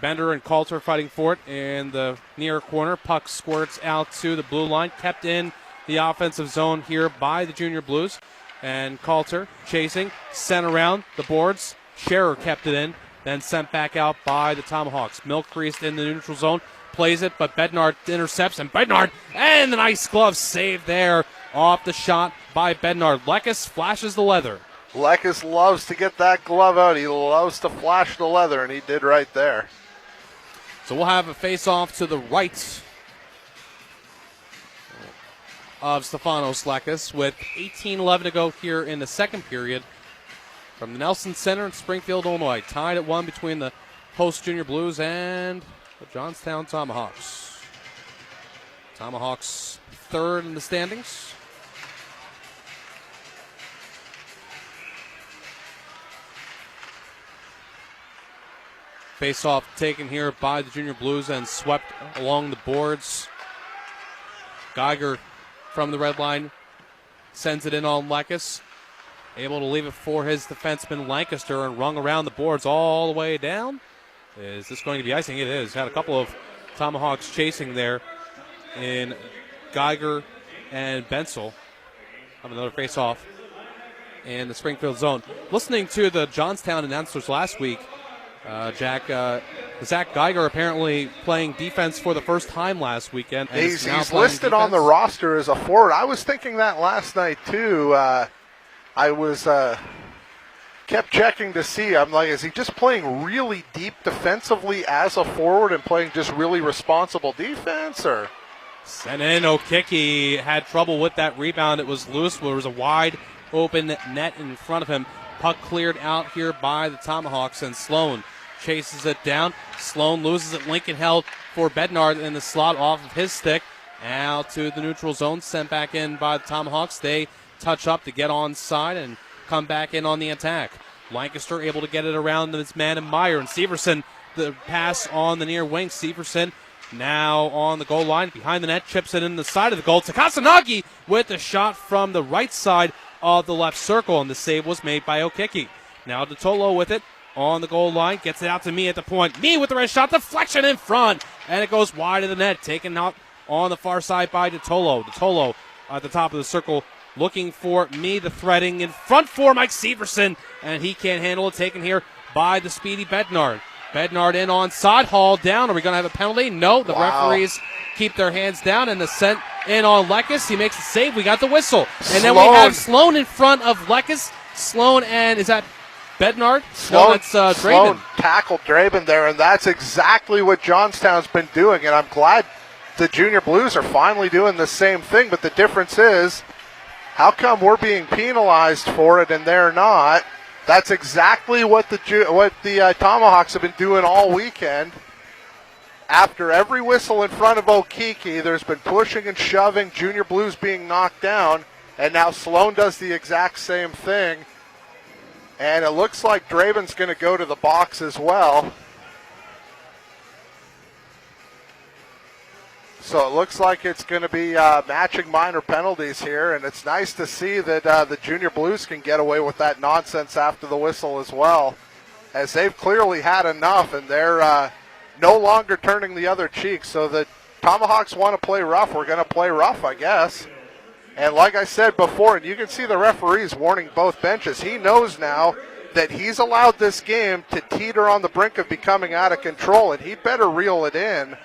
Bender and Coulter fighting for it in the near corner. Puck squirts out to the blue line, kept in the offensive zone here by the Junior Blues. And Coulter chasing, sent around the boards. Scherer kept it in, then sent back out by the Tomahawks. Milcrease in the neutral zone, plays it, but Bednard intercepts, and Bednard, and the nice glove save there off the shot by Bednard. Lekes flashes the leather. Lekes loves to get that glove out. He loves to flash the leather, and he did right there. So we'll have a face-off to the right of Stefanos Lekes with 18:11 to go here in the second period from the Nelson Center in Springfield, Illinois. Tied at 1 between the host Junior Blues and the Johnstown Tomahawks. Tomahawks third in the standings. Face-off taken here by the Junior Blues and swept along the boards. Geiger from the red line sends it in on Lekes. Able to leave it for his defenseman Lancaster and rung around the boards all the way down. Is this going to be icing? It is. Had a couple of Tomahawks chasing there in Geiger and Bensel. Have another face-off in the Springfield zone. Listening to the Johnstown announcers last week, Zach Geiger apparently playing defense for the first time last weekend. And he's listed on the roster as a forward. I was thinking that last night, too. I was kept checking to see. I'm like, is he just playing really deep defensively as a forward and playing just really responsible defense? Or sent in Okiki had trouble with that rebound. It was loose. There was a wide open net in front of him. Puck cleared out here by the Tomahawks, and Sloan chases it down. Sloan loses it. Lincoln held for Bednard in the slot off of his stick. Out to the neutral zone, sent back in by the Tomahawks. They touch up to get onside and come back in on the attack. Lancaster able to get it around his man and Meyer, and Severson the pass on the near wing. Severson now on the goal line behind the net, chips it in the side of the goal to Kasanagi with the shot from the right side of the left circle, and the save was made by Okiki. Now DeTolo with it on the goal line, gets it out to me at the point. Me with the red shot, deflection in front, and it goes wide of the net, taken out on the far side by DeTolo. DeTolo at the top of the circle looking for me, the threading in front for Mike Severson, and he can't handle it, taken here by the speedy Bednard. Bednard in on side, hauled down. Are we going to have a penalty? No, the referees keep their hands down, and the sent in on Lekes. He makes the save. We got the whistle. And then we have Sloan in front of Lekes. Sloan, and is that Bednard? Sloan, no, that's Draven. Sloan tackled Draven there, and that's exactly what Johnstown's been doing, and I'm glad the Junior Blues are finally doing the same thing, but the difference is, how come we're being penalized for it and they're not? That's exactly what the Tomahawks have been doing all weekend. After every whistle in front of Okiki, there's been pushing and shoving, Junior Blues being knocked down, and now Sloan does the exact same thing. And it looks like Draven's going to go to the box as well. So it looks like it's going to be matching minor penalties here, and it's nice to see that the Junior Blues can get away with that nonsense after the whistle as well, as they've clearly had enough, and they're no longer turning the other cheek. So the Tomahawks want to play rough. We're going to play rough, I guess. And like I said before, and you can see the referees warning both benches, he knows now that he's allowed this game to teeter on the brink of becoming out of control, and he better reel it in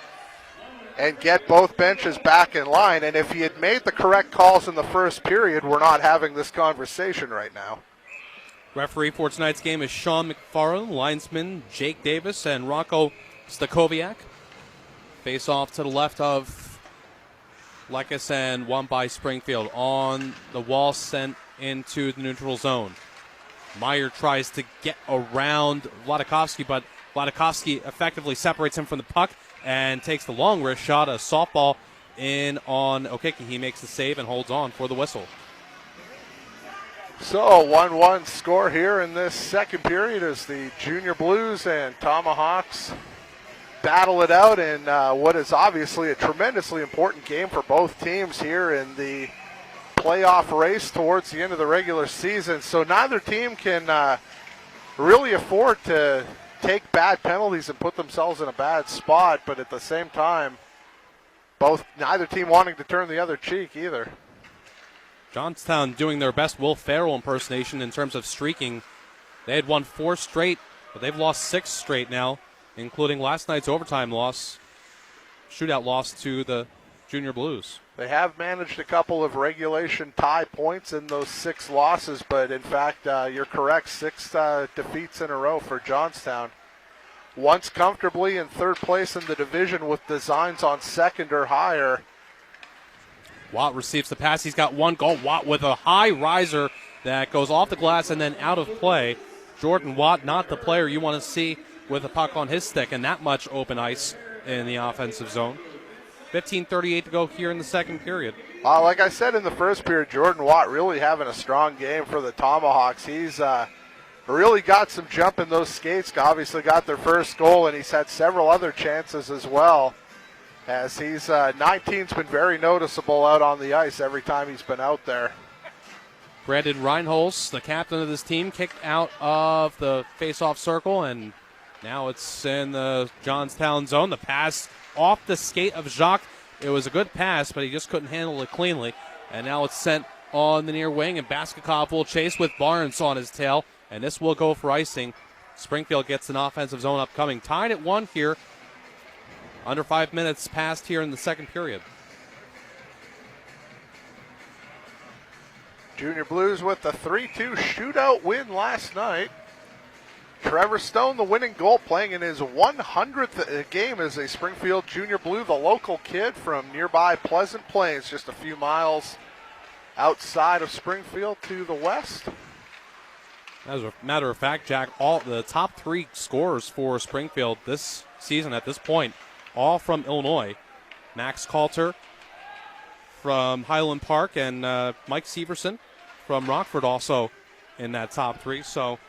and get both benches back in line. And if he had made the correct calls in the first period, we're not having this conversation right now. Referee for tonight's game is Sean McFarland, linesman Jake Davis, and Rocco Stakoviak. Face off to the left of Lekes and one by Springfield. On the wall, sent into the neutral zone. Meyer tries to get around Władykowski, but Władykowski effectively separates him from the puck and takes the long wrist shot, a softball in on Okiki. He makes the save and holds on for the whistle. So a 1-1 score here in this second period as the Junior Blues and Tomahawks battle it out in what is obviously a tremendously important game for both teams here in the playoff race towards the end of the regular season. So neither team can really afford to take bad penalties and put themselves in a bad spot, but at the same time, neither team wanting to turn the other cheek either. Johnstown doing their best Will Ferrell impersonation in terms of streaking. They had won 4 straight, but they've lost 6 straight now, including last night's overtime loss, shootout loss to the Junior Blues. They have managed a couple of regulation tie points in those 6 losses, but in fact, you're correct, 6 defeats in a row for Johnstown. Once comfortably in 3rd place in the division with designs on 2nd or higher. Watt receives the pass. He's got 1 goal. Watt with a high riser that goes off the glass and then out of play. Jordan Watt, not the player you want to see with a puck on his stick and that much open ice in the offensive zone. 15:38 to go here in the second period. Like I said in the first period, Jordan Watt really having a strong game for the Tomahawks. He's really got some jump in those skates. Obviously got their first goal, and he's had several other chances as well. As he's 19's been very noticeable out on the ice every time he's been out there. Brandon Reinholz, the captain of this team, kicked out of the face-off circle, and now it's in the Johnstown zone. The pass off the skate of Jacques. It was a good pass, but he just couldn't handle it cleanly. And now it's sent on the near wing, and Basketov will chase with Barnes on his tail, and this will go for icing. Springfield gets an offensive zone upcoming. Tied at 1 here. Under 5 minutes passed here in the second period. Junior Blues with the 3-2 shootout win last night. Trevor Stone, the winning goal, playing in his 100th game as a Springfield Junior Blue, the local kid from nearby Pleasant Plains, just a few miles outside of Springfield to the west. As a matter of fact, Jack, all the top 3 scorers for Springfield this season at this point, all from Illinois. Max Coulter from Highland Park and Mike Severson from Rockford also in that top 3. So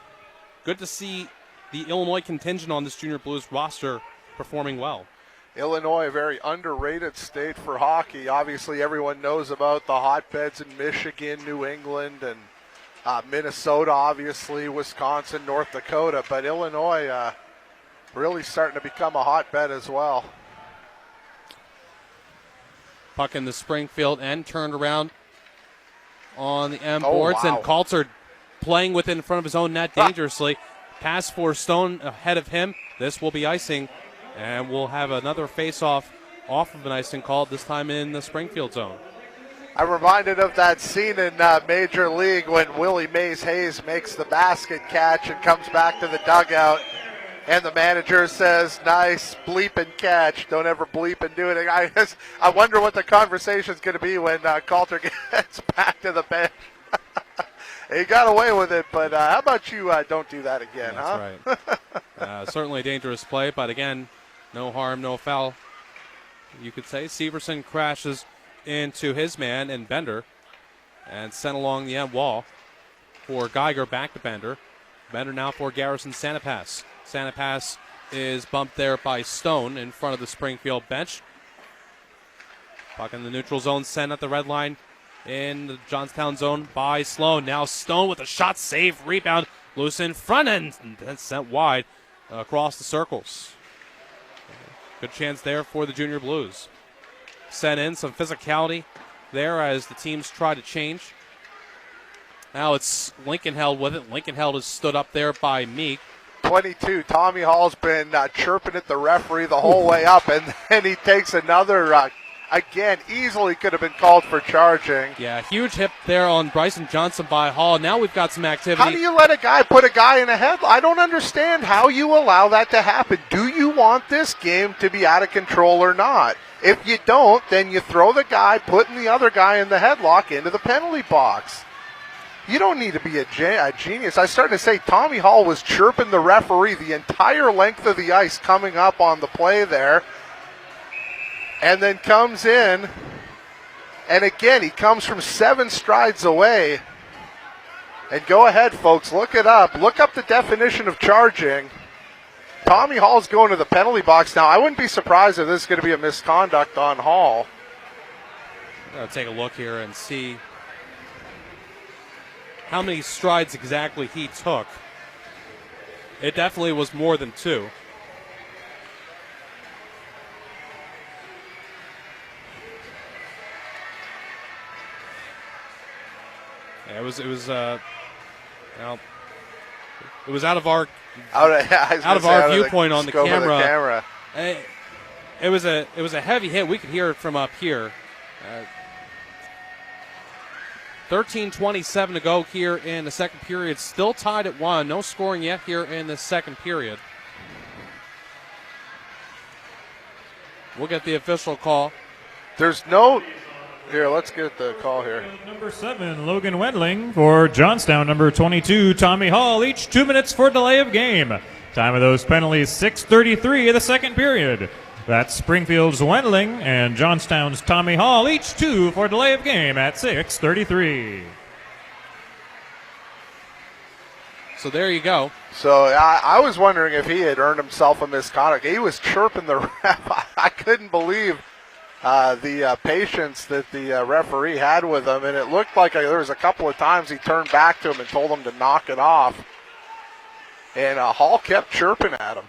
good to see the Illinois contingent on this Junior Blues roster performing well. Illinois, a very underrated state for hockey. Obviously, everyone knows about the hotbeds in Michigan, New England, and Minnesota, obviously, Wisconsin, North Dakota. But Illinois really starting to become a hotbed as well. Puck in the Springfield end, turned around on the M boards, and Coulter playing within front of his own net dangerously. Pass for Stone ahead of him. This will be icing, and we'll have another face-off off of an icing called, this time in the Springfield zone. I'm reminded of that scene in Major League when Willie Mays Hayes makes the basket catch and comes back to the dugout, and the manager says, "Nice bleeping catch. Don't ever bleep and do it." I wonder what the conversation's going to be when Coulter gets back to the bench. He got away with it, but how about you don't do that again, That's right. Certainly a dangerous play, but again, no harm, no foul, you could say. Severson crashes into his man and Bender and sent along the end wall for Geiger, back to Bender. Bender now for Garrison Santapass. Santapass is bumped there by Stone in front of the Springfield bench. Puck in the neutral zone, sent at the red line in the Johnstown zone by Sloan. Now Stone with a shot, save, rebound, loose in front end, and then sent wide across the circles. Good chance there for the Junior Blues. Sent in some physicality there as the teams try to change. Now it's Lincoln Held with it. Lincoln Held is stood up there by Meek. 22. Tommy Hall's been chirping at the referee the whole way up, and then he takes another, again, easily could have been called for charging. Yeah, huge hit there on Bryson Johnson by Hall. Now we've got some activity. How do you let a guy put a guy in a headlock? I don't understand how you allow that to happen. Do you want this game to be out of control or not? If you don't, then you throw the guy putting the other guy in the headlock into the penalty box. You don't need to be a genius. I started to say Tommy Hall was chirping the referee the entire length of the ice coming up on the play there. And then comes in. And again, he comes from 7 strides away. And go ahead, folks, look it up. Look up the definition of charging. Tommy Hall's going to the penalty box now. I wouldn't be surprised if this is going to be a misconduct on Hall. I'm going to take a look here and see how many strides exactly he took It definitely was more than 2. Yeah, it was out of our viewpoint on the camera. It was a heavy hit. We could hear it from up here. 13:27 to go here in the second period. Still tied at 1. No scoring yet here in the second period. We'll get the official call. There's no... Here, let's get the call here. Number 7, Logan Wendling. For Johnstown, number 22, Tommy Hall. Each 2 minutes for delay of game. Time of those penalties, 6:33 of the second period. That's Springfield's Wendling and Johnstown's Tommy Hall. Each 2 for delay of game at 6:33. So there you go. So I was wondering if he had earned himself a misconduct. He was chirping the ref. I couldn't believe the patience that the referee had with him, and it looked like there was a couple of times he turned back to him and told him to knock it off, and Hall kept chirping at him.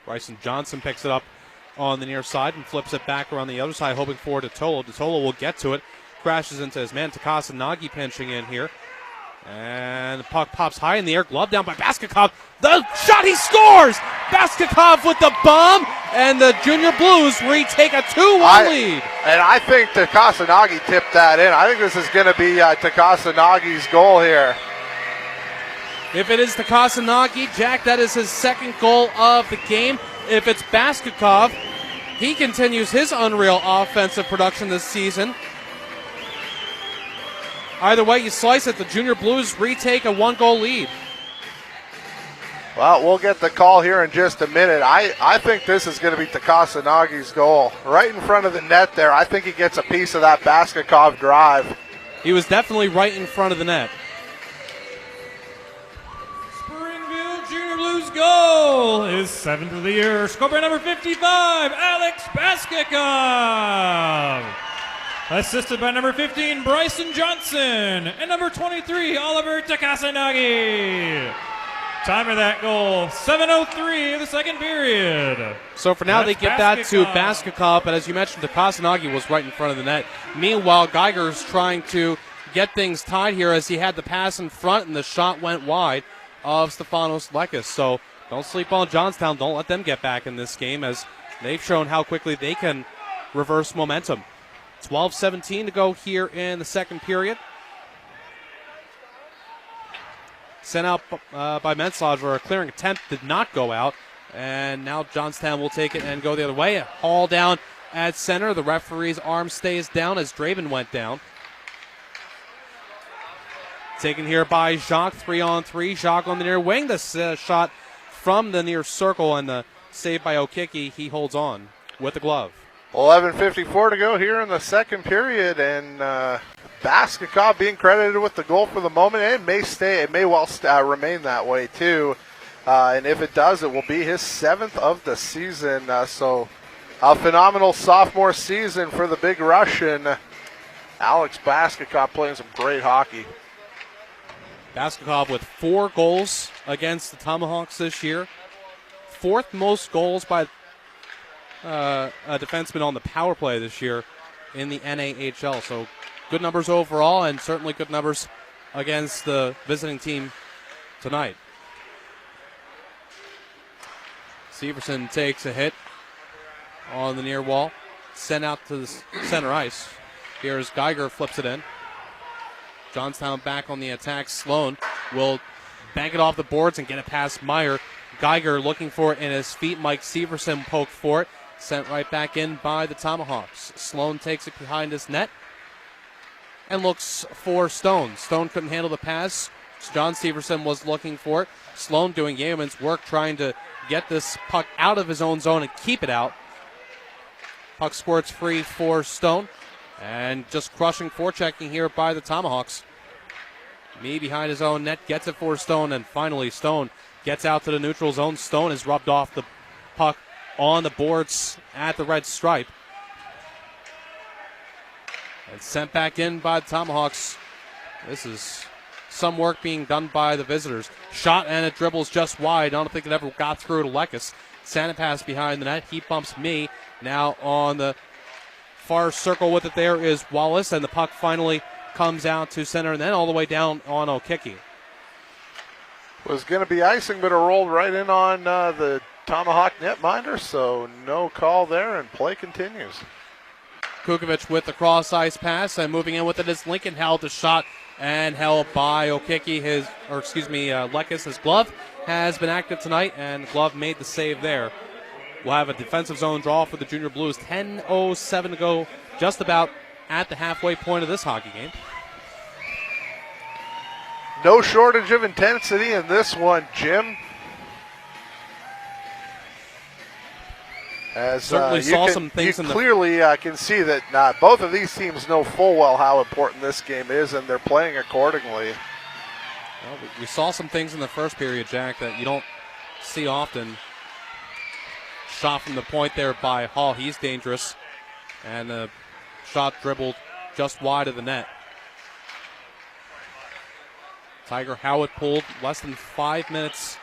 Bryson Johnson picks it up on the near side and flips it back around the other side, hoping for Totola. Totola will get to it, crashes into his man. Takasa Nagi pinching in here. And the puck pops high in the air, glove down by Baskakov. The shot, he scores! Baskakov with the bomb, and the Junior Blues retake a 2-1 lead. And I think Takasa Nagi tipped that in. I think this is going to be Takasa Nagi's goal here. If it is Takasa Nagi, Jack, that is his second goal of the game. If it's Baskakov, he continues his unreal offensive production this season. Either way you slice it, the Junior Blues retake a 1-goal lead. Well, we'll get the call here in just a minute. I think this is going to be Takasa Nagi's goal. Right in front of the net there. I think he gets a piece of that Baskakov drive. He was definitely right in front of the net. Springfield Junior Blues goal is 7th of the year. Scored by number 55, Alex Baskakov. Assisted by number 15, Bryson Johnson. And number 23, Oliver Takasanagi. Time of that goal, 7:03 of the second period. So for now, they get that to Baskakov, but as you mentioned, Takasanagi was right in front of the net. Meanwhile, Geiger's trying to get things tied here as he had the pass in front and the shot went wide of Stefanos Lekis. So don't sleep on Johnstown. Don't let them get back in this game, as they've shown how quickly they can reverse momentum. 12:17 to go here in the second period. Sent out by Menslager. A clearing attempt did not go out. And now Johnstown will take it and go the other way. Hall down at center. The referee's arm stays down as Draven went down. Taken here by Jacques, 3-on-3. Jacques on the near wing. The shot from the near circle and the save by Okiki. He holds on with the glove. 11:54 to go here in the second period, and Baskakov being credited with the goal for the moment. It may stay. It may well remain that way too, and if it does, it will be his 7th of the season. So a phenomenal sophomore season for the Big Russian. Alex Baskakov playing some great hockey. Baskakov with 4 goals against the Tomahawks this year. 4th most goals by a defenseman on the power play this year in the NAHL. So good numbers overall, and certainly good numbers against the visiting team tonight. Severson takes a hit on the near wall, sent out to the center ice. Here's Geiger, flips it in. Johnstown back on the attack. Sloan will bank it off the boards and get it past Meyer. Geiger looking for it in his feet. Mike Severson poked for it. Sent right back in by the Tomahawks. Sloan takes it behind his net and looks for Stone. Stone couldn't handle the pass. John Severson was looking for it. Sloan doing yeoman's work, trying to get this puck out of his own zone and keep it out. Puck squirts free for Stone. And just crushing forechecking here by the Tomahawks. Me behind his own net, gets it for Stone, and finally Stone gets out to the neutral zone. Stone has rubbed off the puck on the boards at the red stripe. And sent back in by the Tomahawks. This is some work being done by the visitors. Shot and it dribbles just wide. I don't think it ever got through to Lekes. Santa pass behind the net. He bumps me. Now on the far circle with it there is Wallace, and the puck finally comes out to center and then all the way down on O'Kicky. Was going to be icing, but it rolled right in on the Tomahawk netminder, so no call there, and play continues. Kukovic with the cross-ice pass, and moving in with it is Lincoln. Held the shot and held by O'Kicky. Lekes. His glove has been active tonight, and Glove made the save there. We'll have a defensive zone draw for the Junior Blues. 10:07 to go, just about at the halfway point of this hockey game. No shortage of intensity in this one, Jim. As certainly saw some things you clearly can see that both of these teams know full well how important this game is, and they're playing accordingly. Well, we saw some things in the first period, Jack, that you don't see often. Shot from the point there by Hall. He's dangerous. And the shot dribbled just wide of the net. Tiger Howitt pulled less than 5 minutes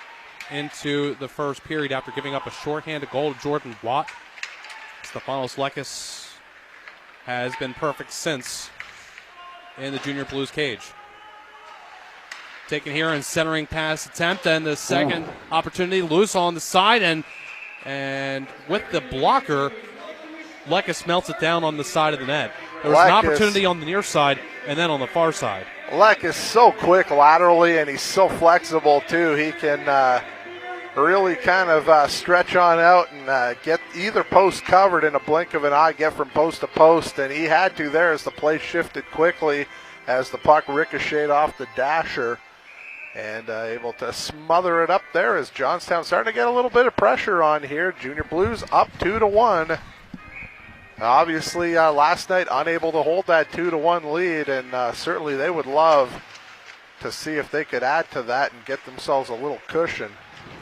into the first period after giving up a shorthanded goal to Jordan Watt. Stefanos Lekes has been perfect since in the Junior Blues cage. Taken here and centering pass attempt, and the second opportunity loose on the side, and with the blocker, Lekes melts it down on the side of the net. There was an opportunity on the near side and then on the far side. Lekes is so quick laterally, and he's so flexible too. He can really kind of stretch on out and get either post covered in a blink of an eye, get from post to post, and he had to there as the play shifted quickly as the puck ricocheted off the dasher, and able to smother it up there as Johnstown starting to get a little bit of pressure on here. Junior Blues up 2-1. Obviously, last night unable to hold that 2-1 lead, and certainly they would love to see if they could add to that and get themselves a little cushion.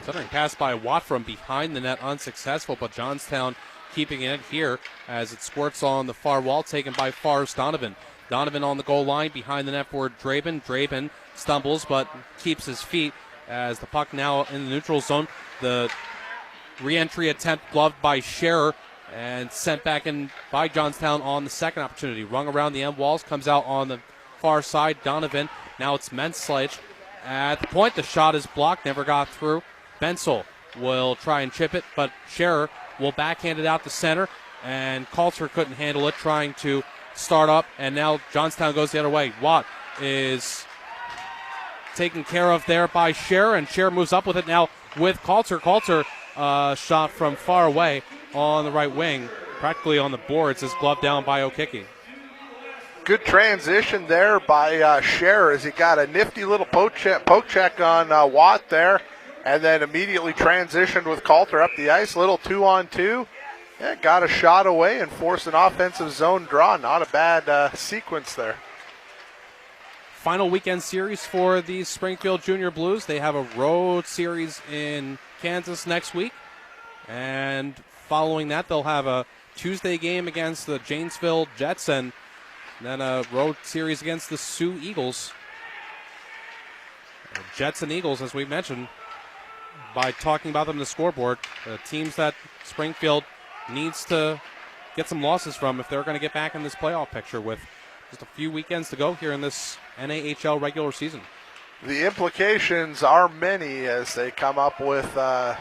Centering pass by Watt from behind the net, unsuccessful, but Johnstown keeping it here as it squirts on the far wall, taken by Forrest Donovan. Donovan on the goal line behind the net for Draben. Draben stumbles but keeps his feet as the puck now in the neutral zone. The re-entry attempt gloved by Scherer and sent back in by Johnstown on the second opportunity. Rung around the end walls, comes out on the far side. Donovan, now it's Menslage. At the point, the shot is blocked, never got through. Bensel will try and chip it, but Scherer will backhand it out to center, and Coulter couldn't handle it, trying to start up, and now Johnstown goes the other way. Watt is taken care of there by Scherer, and Scherer moves up with it now with Coulter. Coulter shot from far away on the right wing, practically on the boards, is gloved down by O'Kicky. Good transition there by Scherer as he got a nifty little poke check on Watt there, and then immediately transitioned with Coulter up the ice. Little 2-on-2. Yeah, got a shot away and forced an offensive zone draw. Not a bad sequence there. Final weekend series for the Springfield Junior Blues. They have a road series in Kansas next week, and following that they'll have a Tuesday game against the Janesville Jets, and then a road series against the Sioux Eagles. Jets and Eagles, as we mentioned, by talking about them in the scoreboard, teams that Springfield needs to get some losses from if they're going to get back in this playoff picture with just a few weekends to go here in this NAHL regular season. The implications are many as they come up with that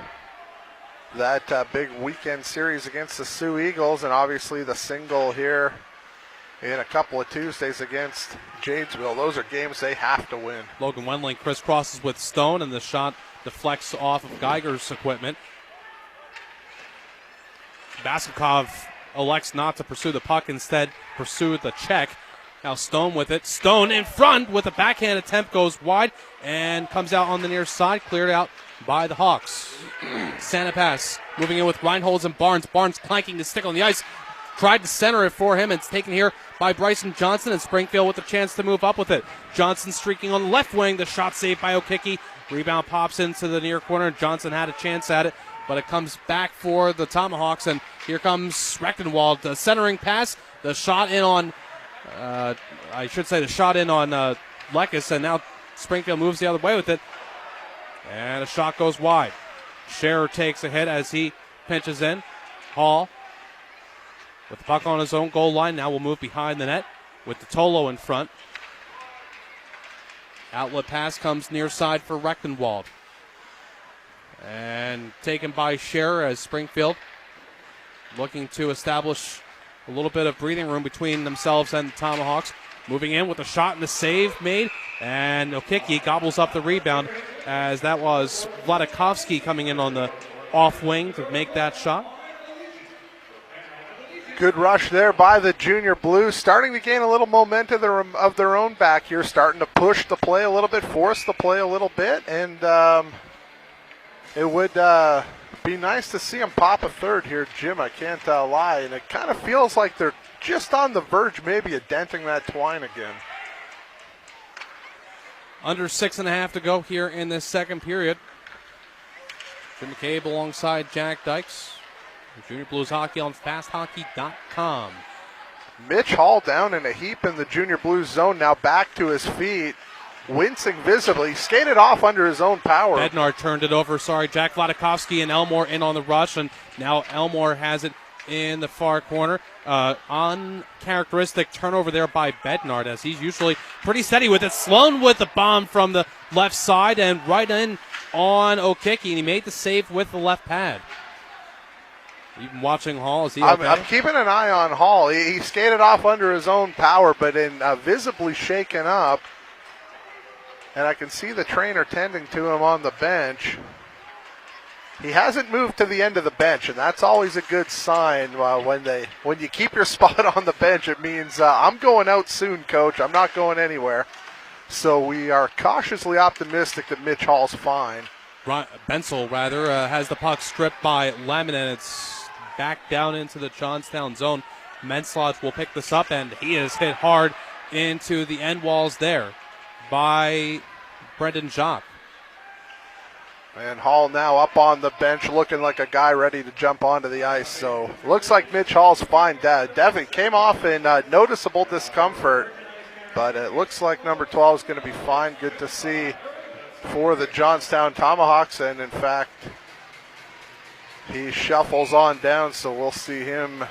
big weekend series against the Sioux Eagles, and obviously the single here in a couple of Tuesdays against Janesville. Those are games they have to win. Logan Wendling crisscrosses with Stone, and the shot deflects off of Geiger's equipment. Baskakov elects not to pursue the puck, instead pursue the check. Now Stone with it. Stone in front with a backhand attempt, goes wide and comes out on the near side, cleared out by the Hawks. Santa pass moving in with Reinholds and Barnes. Barnes clanking the stick on the ice. Tried to center it for him. It's taken here by Bryson Johnson, and Springfield with a chance to move up with it. Johnson streaking on the left wing. The shot saved by O'Kicky. Rebound pops into the near corner. Johnson had a chance at it, but it comes back for the Tomahawks, and here comes Rechtenwald. The centering pass. The shot in on, the shot in on Lekes, and now Springfield moves the other way with it. And a shot goes wide. Scherer takes a hit as he pinches in. Hall with the puck on his own goal line. Now will move behind the net with the Tolo in front. Outlet pass comes near side for Rechtenwald. And taken by Scherer as Springfield looking to establish a little bit of breathing room between themselves and the Tomahawks. Moving in with a shot and the save made. And Okiki gobbles up the rebound as that was Vladikovsky coming in on the off wing to make that shot. Good rush there by the Junior Blues, starting to gain a little momentum of their own back here, starting to push the play a little bit, force the play a little bit, and it would be nice to see them pop a third here, Jim, I can't lie, and it kind of feels like they're just on the verge maybe of denting that twine again. Under 6.5 to go here in this second period. Jim McCabe alongside Jack Dykes. Junior Blues Hockey on fasthockey.com. Mitch Hall down in a heap in the Junior Blues zone, now back to his feet, wincing visibly, skated off under his own power. Bednar turned it over, Jack Vladikovsky and Elmore in on the rush, and now Elmore has it in the far corner. Uncharacteristic turnover there by Bednar, as he's usually pretty steady with it. Sloan with the bomb from the left side and right in on Okiki, and he made the save with the left pad. Even watching Hall, is he okay? I'm keeping an eye on Hall. He skated off under his own power, but in visibly shaken up. And I can see the trainer tending to him on the bench. He hasn't moved to the end of the bench, and that's always a good sign. When you keep your spot on the bench, it means I'm going out soon, coach. I'm not going anywhere. So we are cautiously optimistic that Mitch Hall's fine. Bensel, has the puck stripped by Lemon, and it's back down into the Johnstown zone. Menslodge will pick this up, and he is hit hard into the end walls there by Brendan Jacques. And Hall now up on the bench looking like a guy ready to jump onto the ice. So looks like Mitch Hall's fine. Devin came off in noticeable discomfort, but it looks like number 12 is going to be fine. Good to see for the Johnstown Tomahawks, and in fact, he shuffles on down, so we'll see him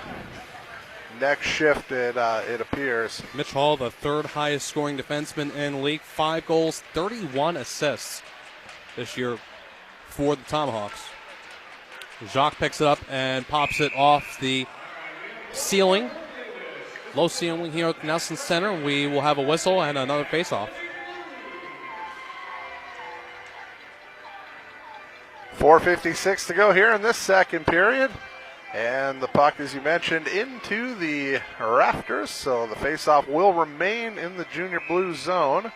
next shift, it appears. Mitch Hall, the third highest scoring defenseman in the league, 5 goals, 31 assists this year for the Tomahawks. Jacques picks it up and pops it off the ceiling. Low ceiling here at Nelson Center. We will have a whistle and another faceoff. 4:56 to go here in this second period. And the puck, as you mentioned, into the rafters. So the faceoff will remain in the Junior Blues zone.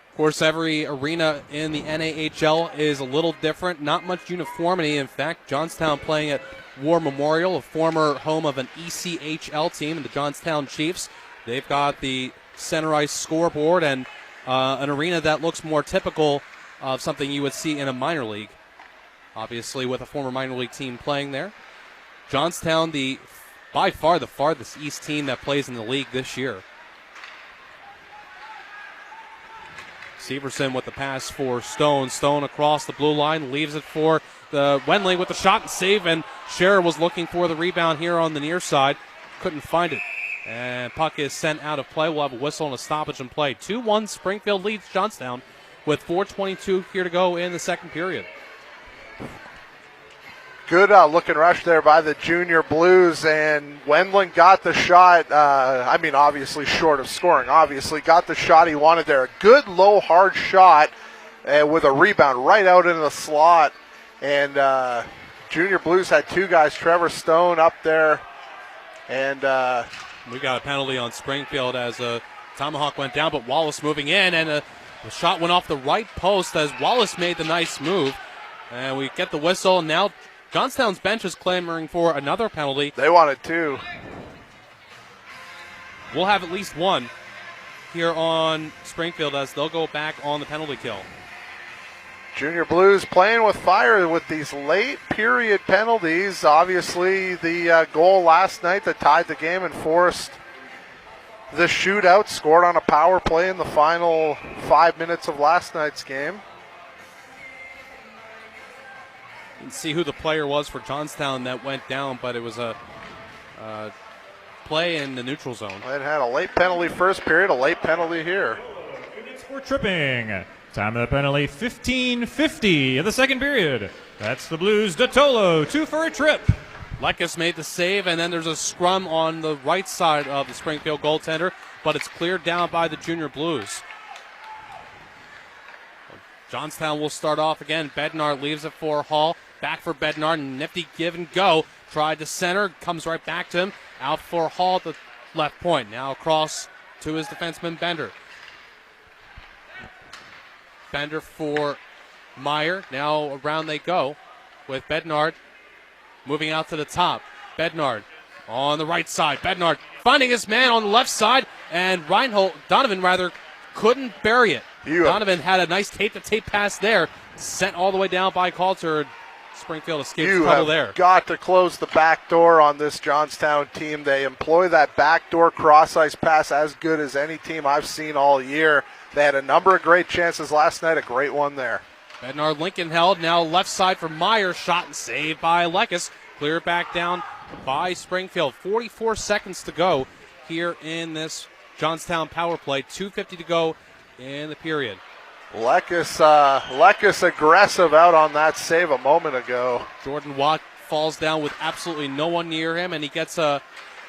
Of course, every arena in the NAHL is a little different. Not much uniformity. In fact, Johnstown playing at War Memorial, a former home of an ECHL team, the Johnstown Chiefs. They've got the center ice scoreboard and an arena that looks more typical of something you would see in a minor league. Obviously, with a former minor league team playing there. Johnstown, by far the farthest east team that plays in the league this year. Severson with the pass for Stone. Stone across the blue line, leaves it for the Wendling with the shot and save, and Scherer was looking for the rebound here on the near side. Couldn't find it. And puck is sent out of play. We'll have a whistle and a stoppage in play. 2-1 Springfield leads Johnstown with 4:22 here to go in the second period. Good looking rush there by the Junior Blues, and Wendling got the shot. Obviously short of scoring. Obviously got the shot he wanted there. A good low hard shot with a rebound right out into the slot. And Junior Blues had 2 guys, Trevor Stone up there. And we got a penalty on Springfield as a Tomahawk went down, but Wallace moving in, and the shot went off the right post as Wallace made the nice move. And we get the whistle, and now Johnstown's bench is clamoring for another penalty. They wanted 2. We'll have at least one here on Springfield as they'll go back on the penalty kill. Junior Blues playing with fire with these late period penalties. Obviously, the goal last night that tied the game and forced the shootout, scored on a power play in the final 5 minutes of last night's game. Didn't see who the player was for Johnstown that went down, but it was a play in the neutral zone. It had a late penalty first period, a late penalty here. For tripping. Time of the penalty, 15:50 of the second period. That's the Blues. Dottolo, 2 for a trip. Lekes made the save, and then there's a scrum on the right side of the Springfield goaltender, but it's cleared down by the Junior Blues. Johnstown will start off again. Bednar leaves it for Hall. Back for Bednar. Nifty give and go. Tried to center. Comes right back to him. Out for Hall at the left point. Now across to his defenseman, Bender. Bender for Meyer. Now around they go with Bednar moving out to the top. Bednar on the right side. Bednar finding his man on the left side, and Donovan couldn't bury it. Donovan had a nice tape-to-tape pass there, sent all the way down by Coulter. Springfield escapes trouble there. You have got to close the back door on this Johnstown team. They employ that backdoor cross-ice pass as good as any team I've seen all year. They had a number of great chances last night, a great one there. Bednar Lincoln held, now left side for Meyer, shot and saved by Lekes. Clear back down by Springfield. 44 seconds to go here in this Johnstown power play. 2:50 to go in the period. Lekes aggressive out on that save a moment ago. Jordan Watt falls down with absolutely no one near him, and he gets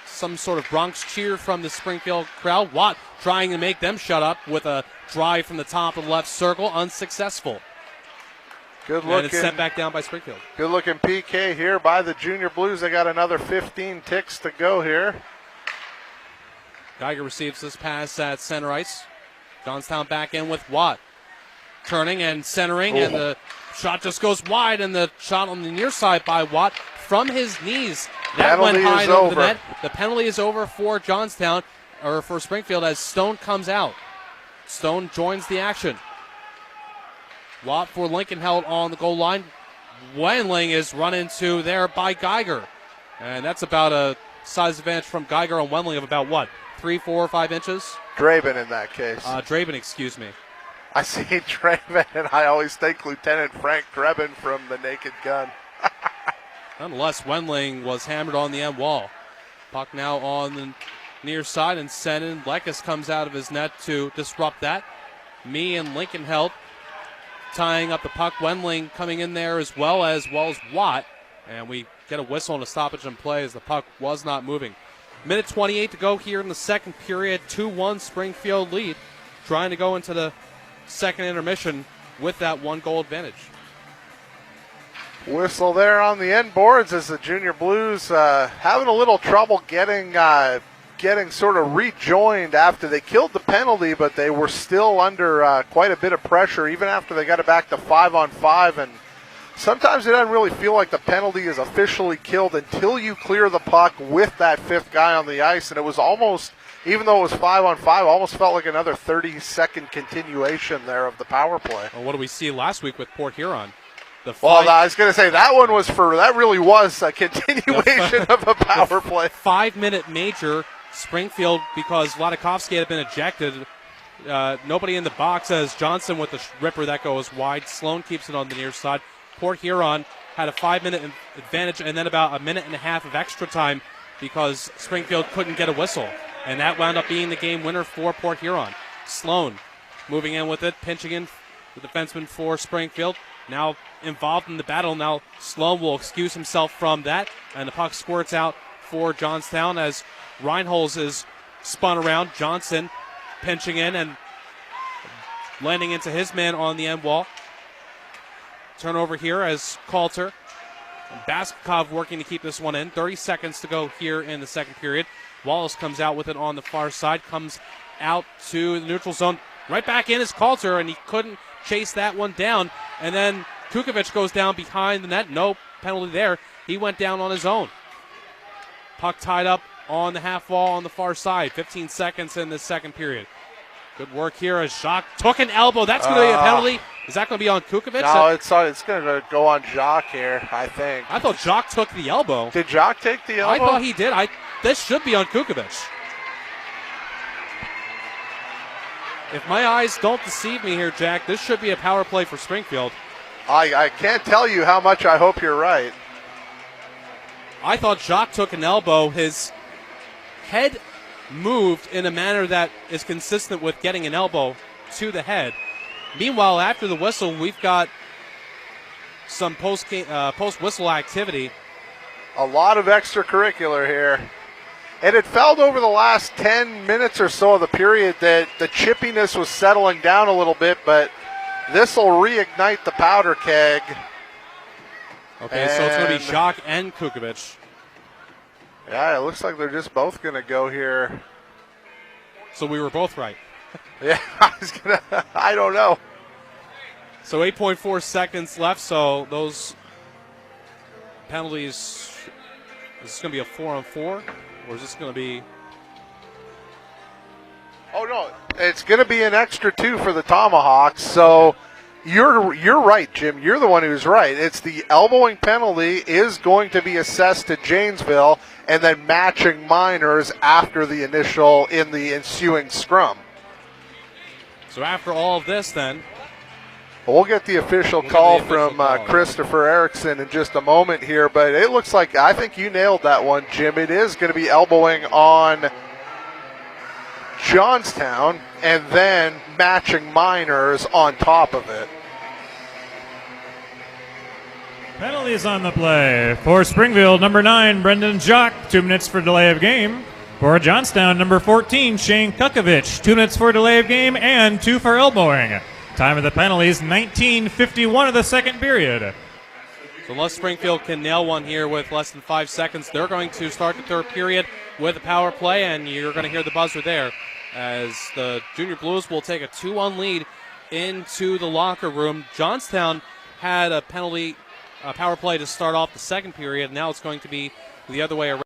some sort of Bronx cheer from the Springfield crowd. Watt trying to make them shut up with a drive from the top of the left circle, unsuccessful. Good looking. And it's sent back down by Springfield. Good looking PK here by the Junior Blues. They got another 15 ticks to go here. Geiger receives this pass at center ice. Johnstown back in with Watt. Turning and centering, and the shot just goes wide, and the shot on the near side by Watt from his knees. That went high over the net. The penalty is over for Johnstown, or for Springfield, as Stone comes out. Stone joins the action. Watt for Lincoln held on the goal line. Wendling is run into there by Geiger. And that's about a size advantage from Geiger on Wendling of about what? 3, 4, 5 inches? Draven in that case. Draven, excuse me. I see Draven, and I always think Lieutenant Frank Grebin from The Naked Gun. Nonetheless, Wendling was hammered on the end wall. Puck now on the near side and sent in. Lekes comes out of his net to disrupt that. Me and Lincoln held, tying up the puck. Wendling coming in there as well as Watt. And we get a whistle and a stoppage in play as the puck was not moving. Minute 28 to go here in the second period. 2-1 Springfield lead. Trying to go into the second intermission with that 1-goal advantage. Whistle there on the end boards as the Junior Blues having a little trouble getting sort of rejoined after they killed the penalty, but they were still under quite a bit of pressure even after they got it back to 5-on-5. And sometimes it doesn't really feel like the penalty is officially killed until you clear the puck with that fifth guy on the ice. And it was almost, even though it was 5-on-5, almost felt like another 30-second continuation there of the power play. Well, what did we see last week with Port Huron? Well, I was going to say that really was a continuation of a power play. 5-minute major. Springfield, because Vladikovsky had been ejected. Nobody in the box as Johnson with the ripper that goes wide. Sloan keeps it on the near side. Port Huron had a 5-minute advantage and then about a minute and a half of extra time because Springfield couldn't get a whistle. And that wound up being the game winner for Port Huron. Sloan moving in with it, pinching in the defenseman for Springfield. Now involved in the battle. Now Sloan will excuse himself from that. And the puck squirts out for Johnstown as Reinholz is spun around. Johnson pinching in and landing into his man on the end wall. Turnover here as Coulter and Baskakov working to keep this one in. 30 seconds to go here in the second period. Wallace comes out with it on the far side, comes out to the neutral zone. Right back in is Coulter, and he couldn't chase that one down. And then Kukovic goes down behind the net. No penalty there. He went down on his own. Puck tied up on the half wall on the far side. 15 seconds in the second period. Good work here as Jacques took an elbow. That's going to be a penalty. Is that going to be on Kukovic? No, it's going to go on Jacques here, I think. I thought Jacques took the elbow. Did Jacques take the elbow? I thought he did. This should be on Kukovic. If my eyes don't deceive me here, Jack, this should be a power play for Springfield. I can't tell you how much I hope you're right. I thought Jacques took an elbow. His head moved in a manner that is consistent with getting an elbow to the head. Meanwhile, after the whistle, we've got some post-whistle activity. A lot of extracurricular here. And it felt over the last 10 minutes or so of the period that the chippiness was settling down a little bit, but this will reignite the powder keg. Okay, so it's going to be Jacques and Kukovic. Yeah, it looks like they're just both going to go here. So we were both right. Yeah, I don't know. So 8.4 seconds left, so those penalties, is this going to be a 4-on-4? Or is this going to be... Oh, no, it's going to be an extra 2 for the Tomahawks. So you're right, Jim. You're the one who's right. It's the elbowing penalty is going to be assessed to Janesville and then matching minors after the initial in the ensuing scrum. So after all of this, then... We'll get the official call from Christopher Erickson in just a moment here, but it looks like, I think you nailed that one, Jim. It is going to be elbowing on Johnstown and then matching minors on top of it. Penalties on the play. For Springfield, number 9, Brendan Jacques, 2 minutes for delay of game. For Johnstown, number 14, Shane Kukovic, 2 minutes for delay of game and 2 for elbowing. Time of the penalties, 19:51 of the second period. So unless Springfield can nail one here with less than 5 seconds, they're going to start the third period with a power play, and you're going to hear the buzzer there as the Junior Blues will take a 2-1 lead into the locker room. Johnstown had a power play to start off the second period. Now it's going to be the other way around.